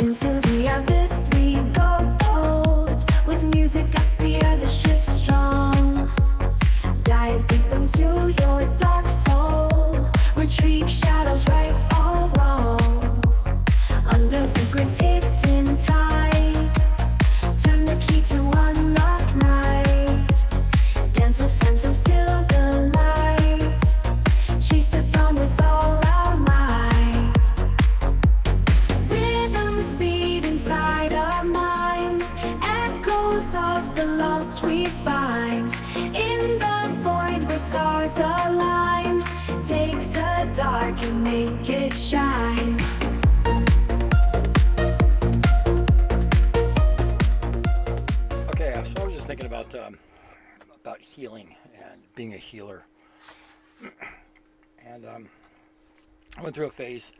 Into the abyss we go bold. With music I steer the ship strong. Dive deep into your dark soul. Retrieve shadows, right all wrongs. Under secrets hidden tight. Turn the key to unlock night. Dance with phantoms till the light. Chase the dawn with all our might. Rhythm speed inside our minds. Echoes of the lost we find. In the void where stars align. Take the dark and make it shine. Okay, so I was just thinking about healing and being a healer, and I went through a phase.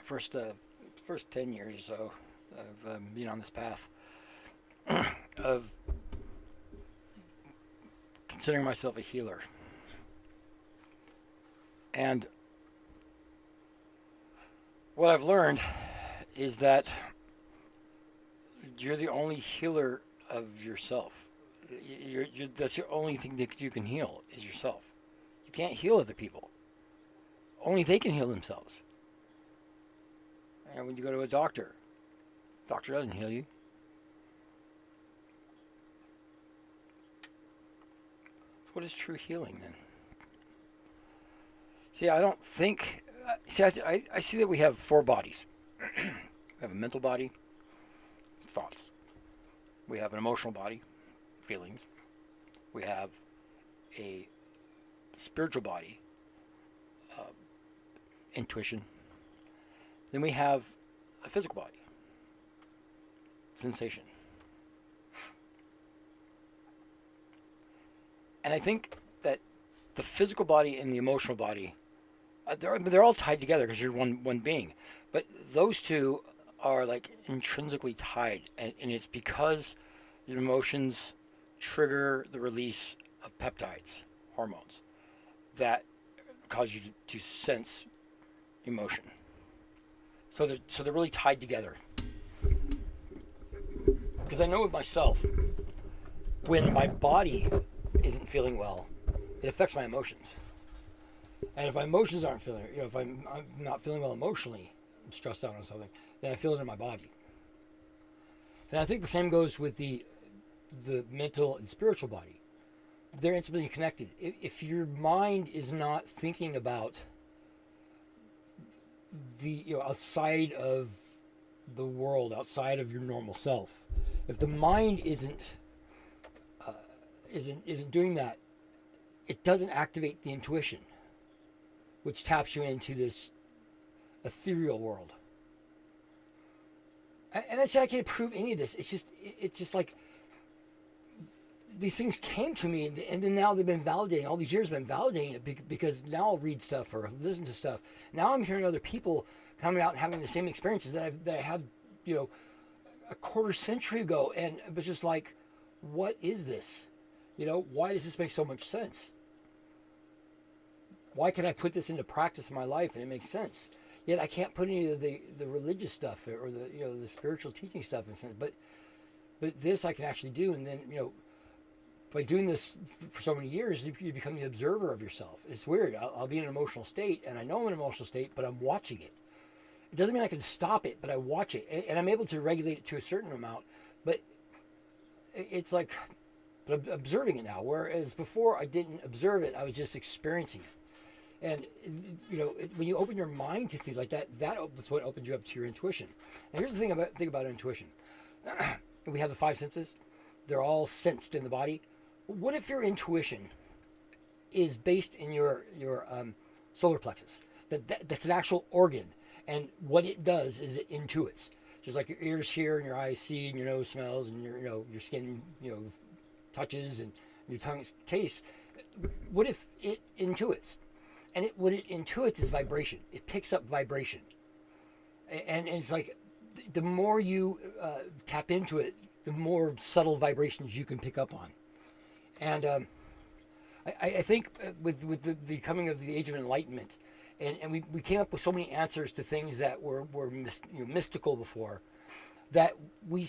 First 10 years or so of being on this path of considering myself a healer, and what I've learned is that you're the only healer of yourself. That's the only thing that you can heal is yourself. You can't heal other people. Only they can heal themselves. And when you go to a doctor doesn't heal you. So what is true healing then? See, I don't think... I see that we have 4 bodies. We have a mental body, thoughts. We have an emotional body, feelings. We have a spiritual body, intuition. Then we have a physical body, sensation. And I think that the physical body and the emotional body, they're all tied together because you're one being. But those two are like intrinsically tied, and it's because your emotions trigger the release of peptides, hormones, that cause you to sense emotion. So they're really tied together. Because I know with myself, when my body isn't feeling well, it affects my emotions. And if my emotions aren't feeling, if I'm not feeling well emotionally, I'm stressed out on something, then I feel it in my body. And I think the same goes with the mental and spiritual body. They're intimately connected. If your mind is not thinking about the outside of the world, outside of your normal self, if the mind isn't doing that, it doesn't activate the intuition, which taps you into this ethereal world. And I say I can't prove any of this. It's just like these things came to me, and then now they've been validating. All these years have been validating it because now I'll read stuff or listen to stuff. Now I'm hearing other people coming out and having the same experiences that I had, a quarter century ago, and it was just like, what is this? Why does this make so much sense? Why can I put this into practice in my life and it makes sense? Yet I can't put any of the religious stuff or the spiritual teaching stuff in sense. But this I can actually do, and then by doing this for so many years, you become the observer of yourself. It's weird. I'll be in an emotional state, and I know I'm in an emotional state, but I'm watching it. It doesn't mean I can stop it, but I watch it, and I'm able to regulate it to a certain amount. But it's like, but I'm observing it now, whereas before I didn't observe it, I was just experiencing it. And when you open your mind to things like that, that's what opens you up to your intuition. And here's the thing about intuition. We have the 5 senses. They're all sensed in the body. What if your intuition is based in your solar plexus? That's an actual organ, and what it does is it intuits. Just like your ears hear and your eyes see and your nose smells and your skin touches and your tongue tastes. What if it intuits? And what it intuits is vibration. It picks up vibration. And it's like the more you tap into it, the more subtle vibrations you can pick up on. And I think with the coming of the age of enlightenment, and we came up with so many answers to things that were mystical before, that we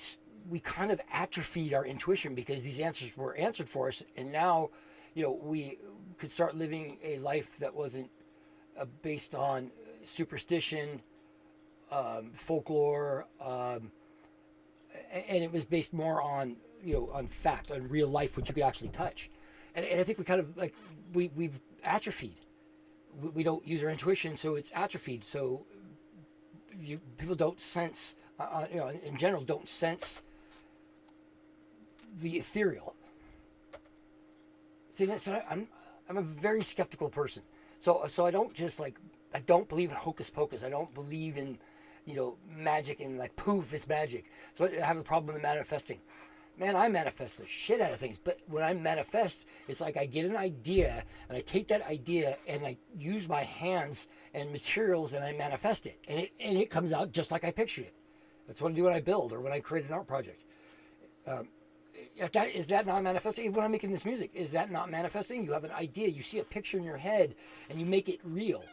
kind of atrophied our intuition because these answers were answered for us, and now, we could start living a life that wasn't based on superstition, folklore, and it was based more on on fact, on real life, which you could actually touch. And I think we kind of like we've atrophied. We don't use our intuition, so it's atrophied. So people don't sense, in general, don't sense the ethereal. See, I'm a very skeptical person. So I don't just I don't believe in hocus pocus. I don't believe in magic and like poof, it's magic. So I have a problem with the manifesting. Man, I manifest the shit out of things, but when I manifest, it's like I get an idea and I take that idea and I use my hands and materials and I manifest it, and it comes out just like I pictured it. That's what I do when I build or when I create an art project. Is that not manifesting? When I'm making this music, is that not manifesting? You have an idea, you see a picture in your head, and you make it real.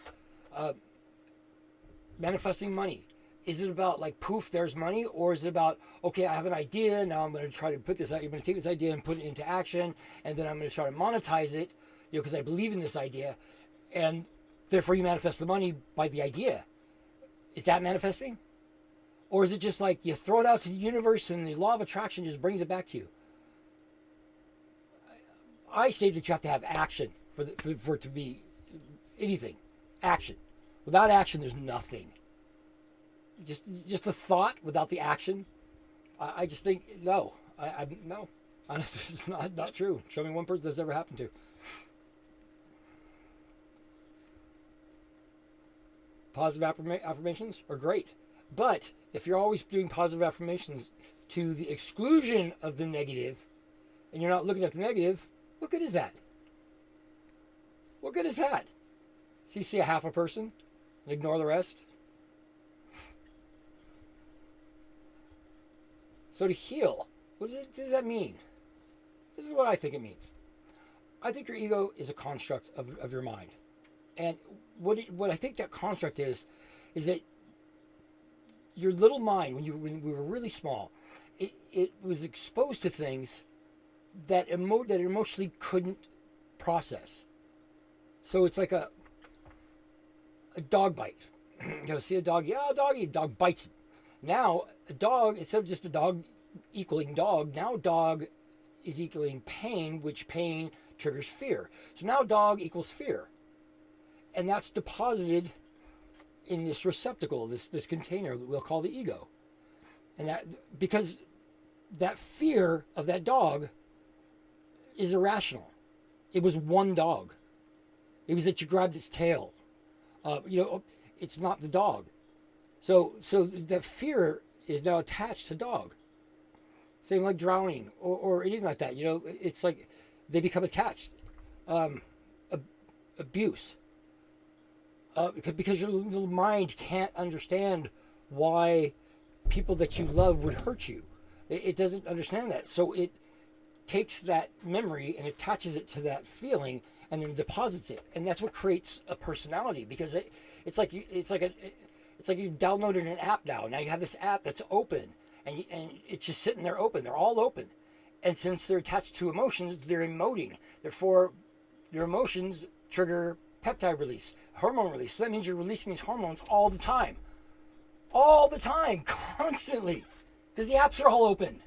Manifesting money. Is it about like poof, there's money, or is it about, okay, I have an idea, now I'm going to try to put this out. You're going to take this idea and put it into action, and then I'm going to try to monetize it, because I believe in this idea, and therefore you manifest the money by the idea. Is that manifesting? Or is it just like you throw it out to the universe and the law of attraction just brings it back to you? I say that you have to have action for it to be anything. Action. Without action, there's nothing. Just the thought without the action. I just think no. No. This is not true. Show me one person that's ever happened to. Positive affirmations are great, but if you're always doing positive affirmations to the exclusion of the negative, and you're not looking at the negative, what good is that? What good is that? So you see a half a person and ignore the rest? So to heal, what does that mean? This is what I think it means. I think your ego is a construct of your mind. And what I think that construct is that your little mind, when we were really small, it was exposed to things that it emotionally couldn't process. So it's like a dog bite. See a dog, yeah, dog bites him. Now a dog, instead of just a dog equaling dog, now dog is equaling pain, which pain triggers fear. So now dog equals fear. And that's deposited in this receptacle, this container that we'll call the ego. And that, because that fear of that dog is irrational. It was one dog. It was that you grabbed its tail. It's not the dog. So that fear is now attached to dog. Same like drowning or anything like that. It's like they become attached. Abuse. Because your little mind can't understand why people that you love would hurt you. It doesn't understand that. So it takes that memory and attaches it to that feeling and then deposits it. And that's what creates a personality, because it's like you downloaded an app now. Now you have this app that's open and it's just sitting there open. They're all open. And since they're attached to emotions, they're emoting. Therefore, your emotions trigger peptide release, hormone release. So that means you're releasing these hormones all the time. All the time, constantly. Because the apps are all open.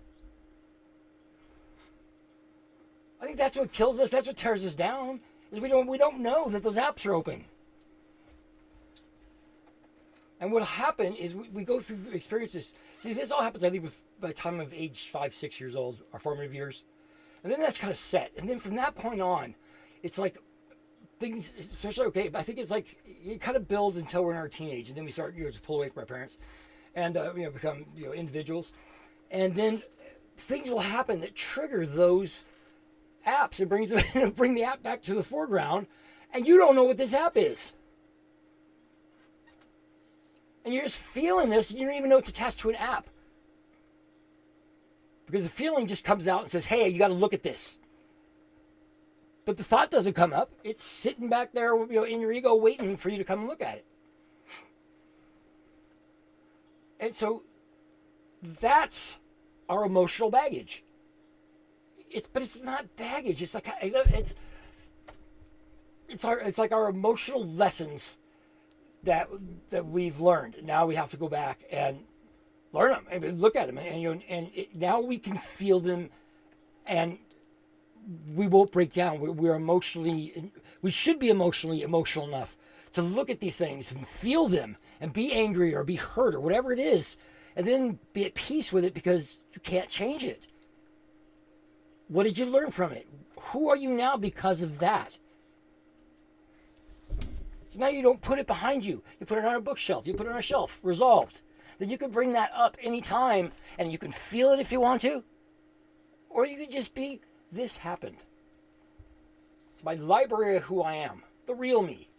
I think that's what kills us. That's what tears us down. Is we don't know that those apps are open. And what'll happen is we go through experiences. See, this all happens, I think, by the time of age 5, 6 years old, our formative years. And then that's kind of set. And then from that point on, it's like things, especially, but I think it's like it kind of builds until we're in our teenage. And then we start, just pull away from our parents and, become, individuals. And then things will happen that trigger those apps and bring the app back to the foreground. And you don't know what this app is. And you're just feeling this, and you don't even know it's attached to an app. Because the feeling just comes out and says, hey, you got to look at this. But the thought doesn't come up. It's sitting back there, in your ego, waiting for you to come and look at it. And so that's our emotional baggage. But it's not baggage. It's like it's like our emotional lessons that we've learned. Now we have to go back and learn them and look at them, now we can feel them, and we won't break down. We should be emotional enough to look at these things and feel them and be angry or be hurt or whatever it is, and then be at peace with it because you can't change it. What did you learn from it? Who are you now because of that? So now you don't put it behind you. You put it on a bookshelf. You put it on a shelf, resolved. Then you can bring that up anytime, and you can feel it if you want to. Or you could just be, this happened. It's my library of who I am. The real me.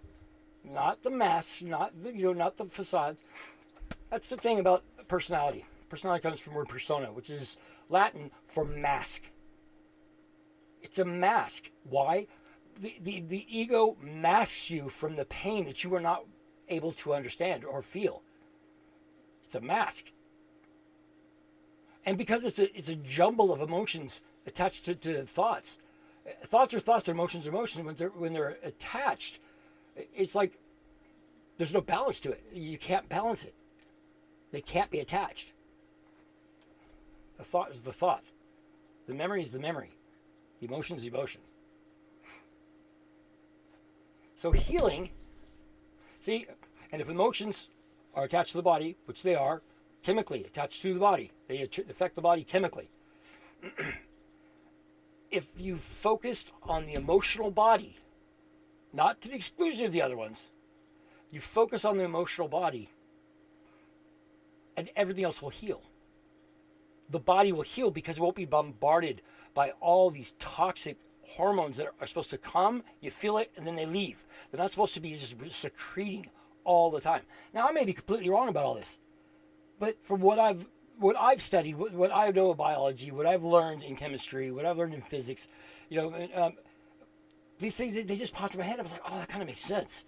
Not the masks, not the facades. That's the thing about personality. Personality comes from the word persona, which is Latin for mask. It's a mask. Why? The ego masks you from the pain that you are not able to understand or feel. It's a mask. And because it's a jumble of emotions attached to thoughts. Thoughts are thoughts, emotions are emotions. When they're attached, it's like there's no balance to it. You can't balance it. They can't be attached. The thought is the thought. The memory is the memory. The emotion is the emotion. So healing, see, and if emotions are attached to the body, which they are, chemically attached to the body, they affect the body chemically. If you focused on the emotional body, not to the exclusion of the other ones, you focus on the emotional body, and everything else will heal. The body will heal because it won't be bombarded by all these toxic hormones that are supposed to come, you feel it, and then they leave. They're not supposed to be just secreting all the time. Now, I may be completely wrong about all this, but from what I've studied, what I know of biology, what I've learned in chemistry, what I've learned in physics, these things, they just popped in my head. I was like, oh, that kind of makes sense.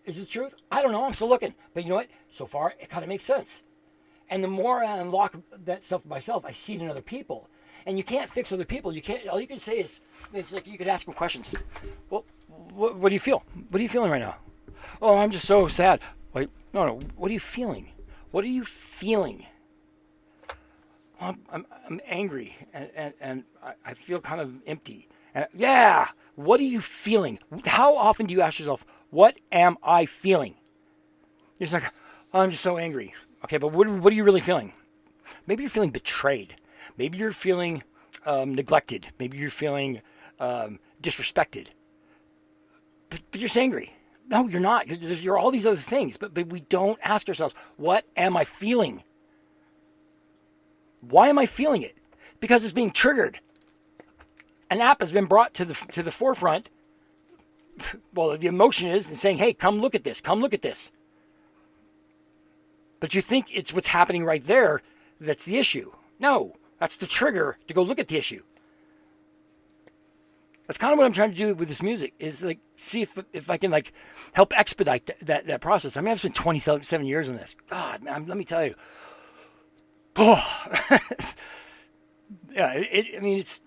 Is it the truth? I don't know. I'm still looking. But you know what? So far, it kind of makes sense. And the more I unlock that stuff myself, I see it in other people. And you can't fix other people. You can't. All you can say is like you could ask them questions. Well, what do you feel? What are you feeling right now? Oh, I'm just so sad. Wait, no. What are you feeling? What are you feeling? Well, I'm angry and I feel kind of empty. And yeah. What are you feeling? How often do you ask yourself, what am I feeling? You're just like, oh, I'm just so angry. Okay, but what are you really feeling? Maybe you're feeling betrayed. Maybe you're feeling neglected. Maybe you're feeling disrespected. But you're just angry. No, you're not. You're all these other things. But we don't ask ourselves, what am I feeling? Why am I feeling it? Because it's being triggered. An app has been brought to the forefront. Well, the emotion is saying, hey, come look at this. Come look at this. But you think it's what's happening right there that's the issue. No, that's the trigger to go look at the issue. That's kind of what I'm trying to do with this music, is like see if I can like help expedite that process. I mean, I've spent 27 years on this. God, man, let me tell you. Oh, yeah. It's.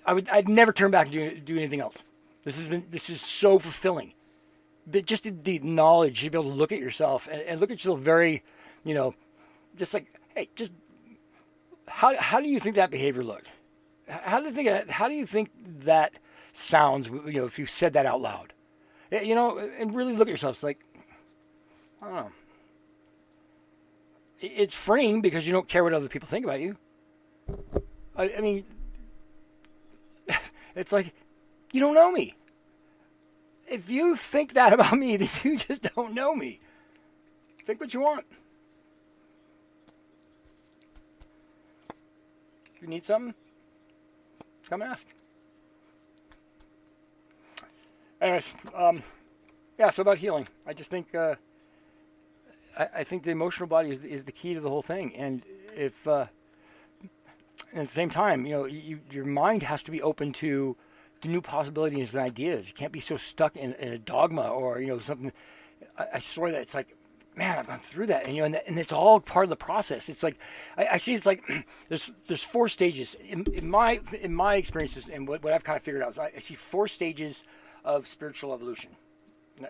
I'd never turn back and do anything else. This is so fulfilling. But just the knowledge, you'd be able to look at yourself and look at yourself very, just like, hey, just how do you think that behavior looked? How do you think that sounds? If you said that out loud, and really look at yourself. It's like, I don't know. It's freeing because you don't care what other people think about you. I mean, it's like, you don't know me. If you think that about me, then you just don't know me. Think what you want. If you need something, come and ask. Anyways, so about healing. I just think, I think the emotional body is the key to the whole thing. And if at the same time, your mind has to be open to new possibilities and ideas. You can't be so stuck in a dogma or something. I swear that it's like, man, I've gone through that, and it's all part of the process. It's like I see it's like there's 4 stages in my experiences, and what I've kind of figured out is I see 4 stages of spiritual evolution.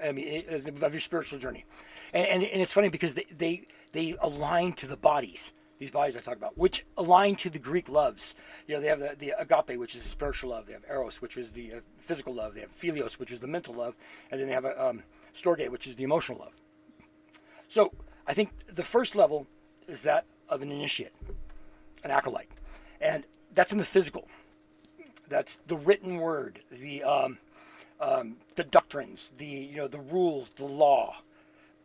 I mean, of your spiritual journey, and it's funny because they align to the bodies. These bodies I talk about, which align to the Greek loves. They have the agape, which is the spiritual love. They have eros, which is the physical love. They have philios, which is the mental love, and then they have a storge, which is the emotional love. So I think the first level is that of an initiate, an acolyte, and that's in the physical. That's the written word, the doctrines, the rules, the law.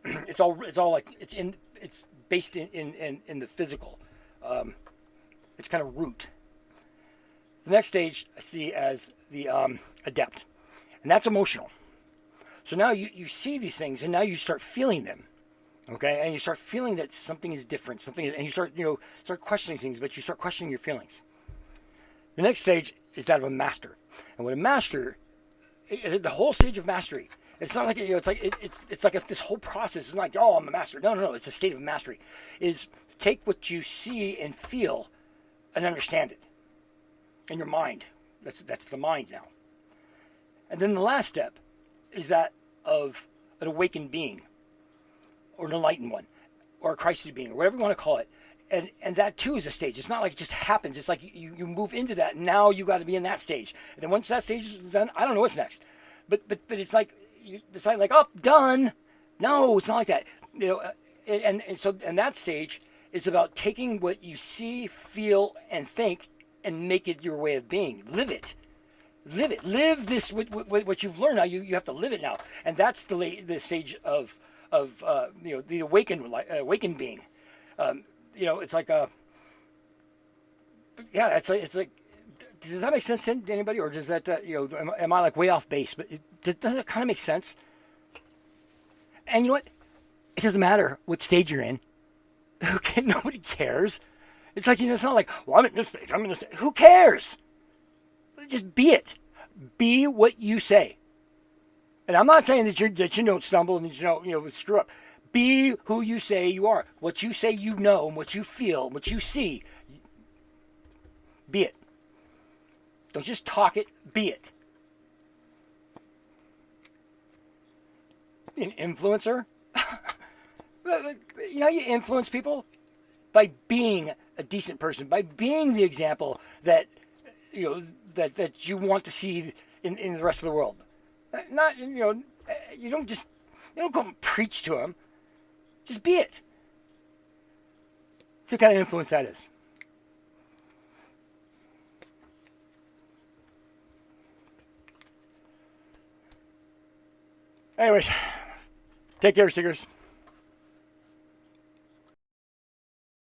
It's all like it's based in the physical. It's kind of root. The next stage I see as the adept, and that's emotional. So now you see these things, and now you start feeling them, okay? And you start feeling that something is different, and you start questioning things, but you start questioning your feelings. The next stage is that of a master, and what a master, the whole stage of mastery. It's not like it's like this whole process. It's not like, oh, I'm a master. No. It's a state of mastery. Is take what you see and feel, and understand it in your mind. That's the mind now. And then the last step is that of an awakened being, or an enlightened one, or a Christed being, or whatever you want to call it. And that too is a stage. It's not like it just happens. It's like you move into that, and now you got to be in that stage. And then once that stage is done, I don't know what's next. But it's like you decide like, oh, done. No, it's not like that. And that stage is about taking what you see, feel, and think, and make it your way of being. Live it. Live this what you've learned now. You have to live it now, and that's the stage of the awakened being. It's like it's like. Does that make sense to anybody, or does that am I like way off base? But does it kind of make sense? And you know what? It doesn't matter what stage you're in. Okay, nobody cares. It's like it's not like, well, I'm in this stage. I'm in this stage. Who cares? Just be it. Be what you say. And I'm not saying that you don't stumble and that you don't screw up. Be who you say you are. What you say you know, and what you feel, what you see. Be it. Don't just talk it, be it. An influencer? You influence people by being a decent person, by being the example that that you want to see in the rest of the world. Not you don't go and preach to them. Just be it. It's the kind of influence that is. Anyways, take care, Seekers.